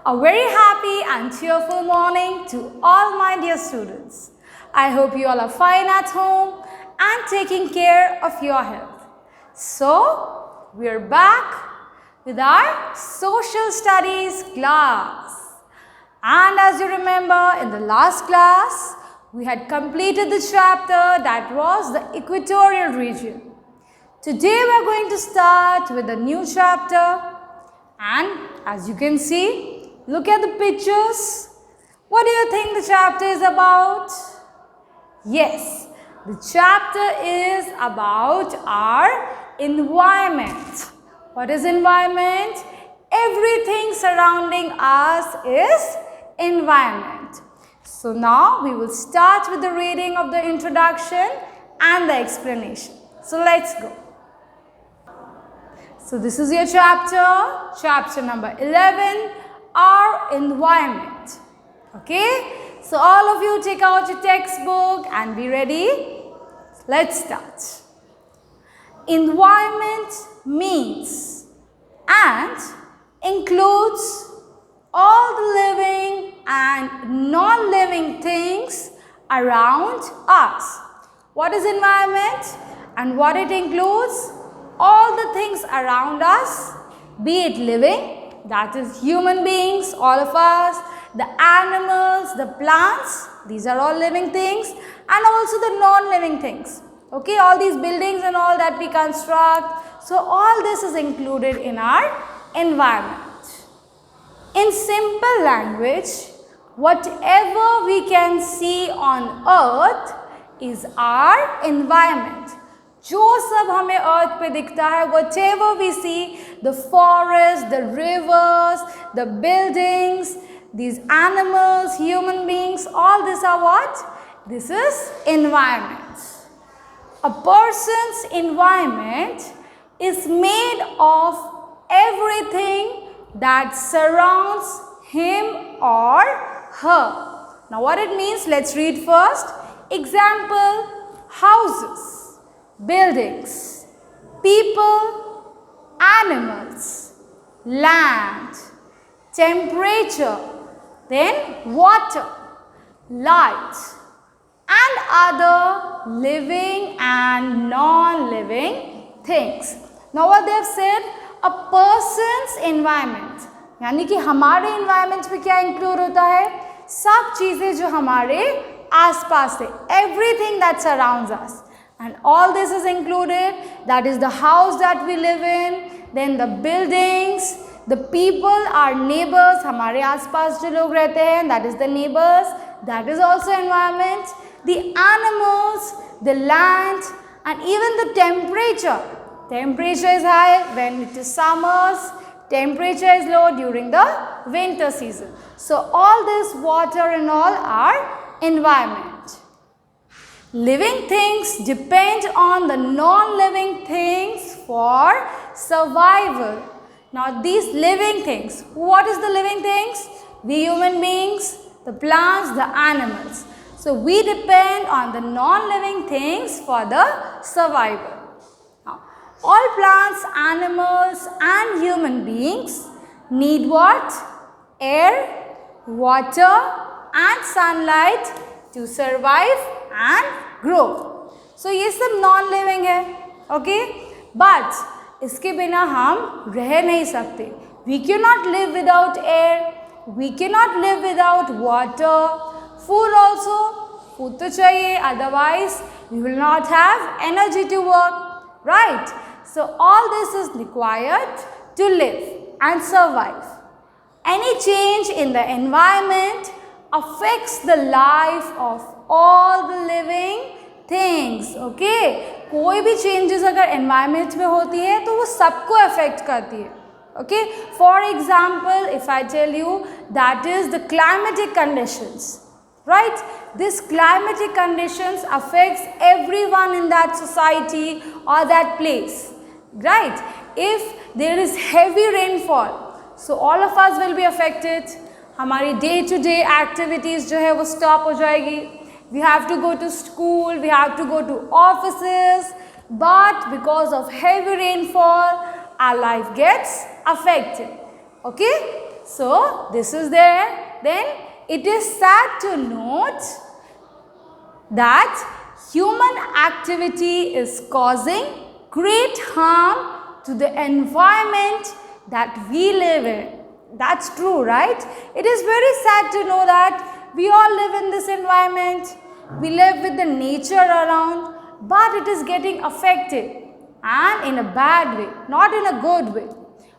A very happy and cheerful morning to all my dear students. I hope you all are fine at home and taking care of your health. So, we are back with our social studies class. And as you remember, in the last class, we had completed the chapter that was the equatorial region. Today we are going to start with a new chapter, and as you can see, look at the pictures. What do you think the chapter is about? Yes, the chapter is about our environment. What is environment? Everything surrounding us is environment. So now we will start with the reading of the introduction and the explanation. So let's go. So this is your chapter number 11, our environment. Okay, so all of you take out your textbook and be ready. Let's start. Environment means and includes all the living and non-living things around us. What is environment and what it includes? All the things around us, be it living, that is human beings, all of us, the animals, the plants, these are all living things, and also the non-living things. Okay, all these buildings and all that we construct. So all this is included in our environment. In simple language, whatever we can see on earth is our environment. जो सब हमें अर्थ पे दिखता है, whatever we see, the forest, the rivers, the buildings, these animals, human beings, all this are what? This is environment. A person's environment is made of everything that surrounds him or her. Now what it means, let's read first. Example, houses, buildings, people, animals, land, temperature, then water, light, and other living and non-living things. Now what they have said, a person's environment, यानी कि हमारे environment में क्या include होता है? सब चीजें जो हमारे आसपास है, everything that surrounds us. And all this is included, that is the house that we live in, then the buildings, the people, our neighbors, हमारे आसपास जो लोग रहते हैं, that is the neighbors, that is also environment, the animals, the land, and even the temperature. Temperature is high when it is summers, temperature is low during the winter season. So all this water and all are environment. Living things depend on the non-living things for survival. Now these living things, what is the living things? We human beings, the plants, the animals. So we depend on the non-living things for the survival. Now, all plants, animals and human beings need what? Air, water and sunlight to survive and grow. So ये सब non-living है, okay? But इसके बिना हम रह नहीं सकते. We cannot live without air. We cannot live without water. Food also, food तो चाहिए. Otherwise, we will not have energy to work, right? So all this is required to live and survive. Any change in the environment affects the life of all the living things. Okay? कोई भी changes अगर environment में होती है तो वो सबको affect करती है. Okay? For example, if I tell you that is the climatic conditions, right? This climatic conditions affects everyone in that society or that place, right? If there is heavy rainfall, so all of us will be affected. हमारी day to day activities जो है वो stop हो जाएगी. We have to go to school, we have to go to offices, but because of heavy rainfall, our life gets affected. Okay? So this is there. Then it is sad to note that human activity is causing great harm to the environment that we live in. That's true, right? It is very sad to know that we all live in this environment. We live with the nature around, but it is getting affected and in a bad way, not in a good way.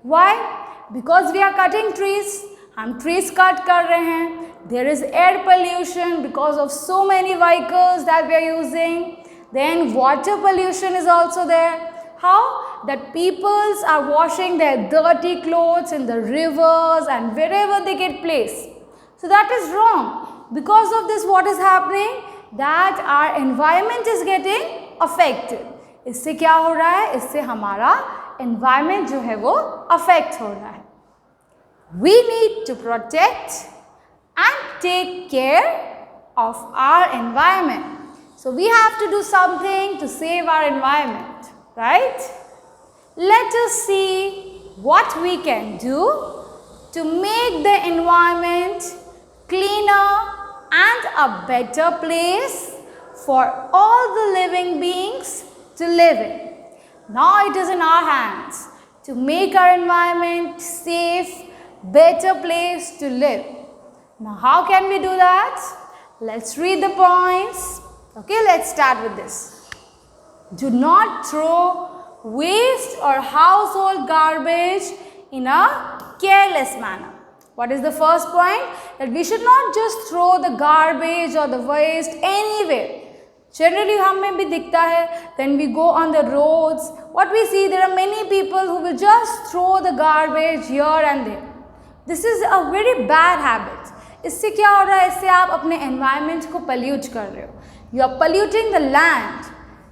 Why? Because we are cutting trees. हम trees cut कर रहे हैं. There is air pollution because of so many vehicles that we are using. Then water pollution is also there. How? That peoples are washing their dirty clothes in the rivers and wherever they get placed. So that is wrong. Because of this, what is happening? That our environment is getting affected. इससे क्या हो रहा है? इससे हमारा environment जो है वो affect हो रहा है. We need to protect and take care of our environment. So we have to do something to save our environment, right? Let us see what we can do to make the environment cleaner and a better place for all the living beings to live in. Now it is in our hands to make our environment safe, better place to live. Now how can we do that? Let's read the points. Okay, let's start with this. Do not throw waste or household garbage in a careless manner. What is the first point? That we should not just throw the garbage or the waste anywhere. Generally हमें भी दिखता है, when we go on the roads, what we see, there are many people who will just throw the garbage here and there. This is a very bad habit. इससे क्या हो रहा है? इससे आप अपने environment को pollute कर रहे हो. You are polluting the land.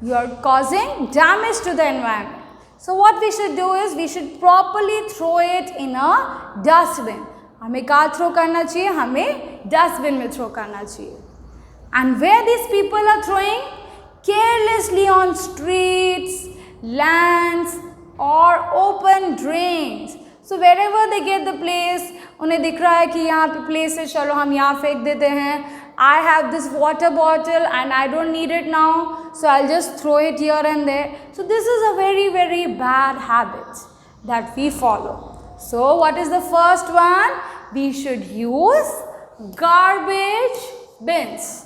You are causing damage to the environment. So what we should do is we should properly throw it in a dustbin. हमें कहाँ throw करना चाहिए? हमें dustbin में throw करना चाहिए. And where these people are throwing? Carelessly on streets, lands or open drains. So wherever they get the place, उन्हें दिख रहा है कि यहाँ पे place है, चलो हम यहाँ फेंक देते हैं. I have this water bottle and I don't need it now, so I'll just throw it here and there. So this is a very, very bad habit that we follow. So what is the first one? We should use garbage bins.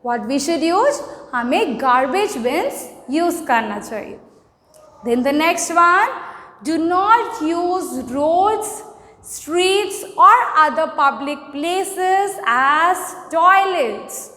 What we should use? हमें garbage bins use करना चाहिए. Then the next one, do not use roads, streets or other public places as toilets.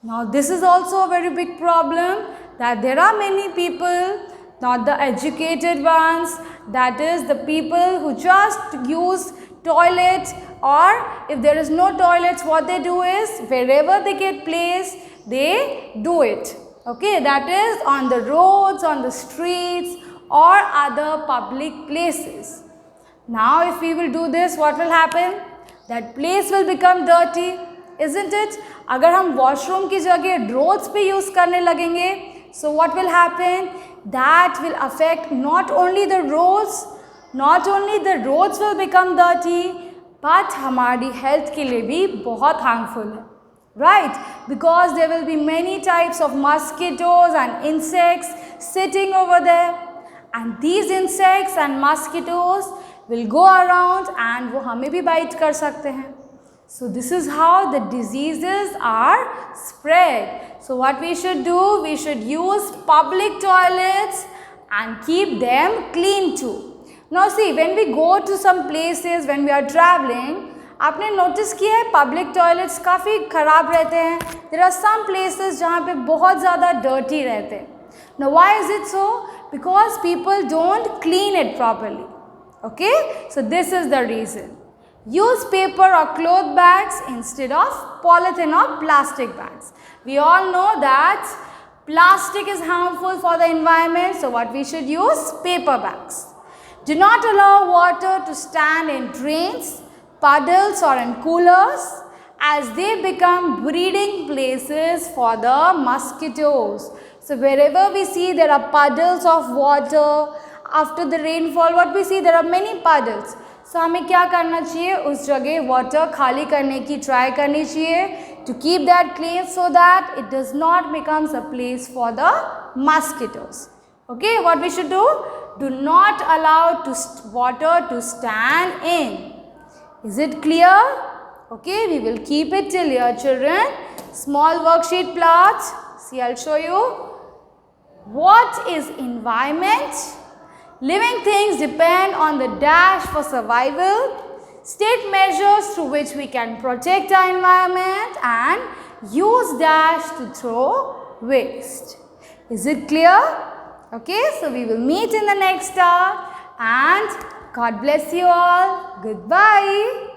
Now this is also a very big problem, that there are many people, not the educated ones, that is the people who just use toilets, or if there is no toilets, what they do is wherever they get placed, they do it. Okay, that is on the roads, on the streets or other public places. Now if we will do this, what will happen? That place will become dirty, isn't it? अगर हम washroom की जगह roads पे use करने लगेंगे, so what will happen? That will affect not only the roads will become dirty, but हमारी health के लिए भी बहुत harmful है, right? Because there will be many types of mosquitoes and insects sitting over there, and these insects and mosquitoes will go around and वो हमें भी bite कर सकते हैं. So this is how the diseases are spread. So what we should do? We should use public toilets and keep them clean too. Now see, when we go to some places, when we are traveling, आपने notice किया है public toilets काफ़ी खराब रहते हैं. There are some places जहाँ पे बहुत ज़्यादा dirty रहते हैं. Now why is it so? Because people don't clean it properly. Okay, so this is the reason. Use paper or cloth bags instead of polythene or plastic bags. We all know that plastic is harmful for the environment, so what we should use? Paper bags. Do not allow water to stand in drains, puddles or in coolers, as they become breeding places for the mosquitoes. So wherever we see there are puddles of water, after the rainfall, what we see, there are many puddles. सो हमें क्या करना चाहिए, उस जगह water खाली करने की try करनी चाहिए to keep that clean so that it does not becomes a place for the mosquitoes. Okay, what we should do? Do not allow water to stand in. Is it clear? Okay, we will keep it till here, children. Small worksheet plots. See, I'll show you. What is environment? Living things depend on the dash for survival. State measures through which we can protect our environment and use dash to throw waste. Is it clear? Okay, so we will meet in the next hour and God bless you all. Goodbye.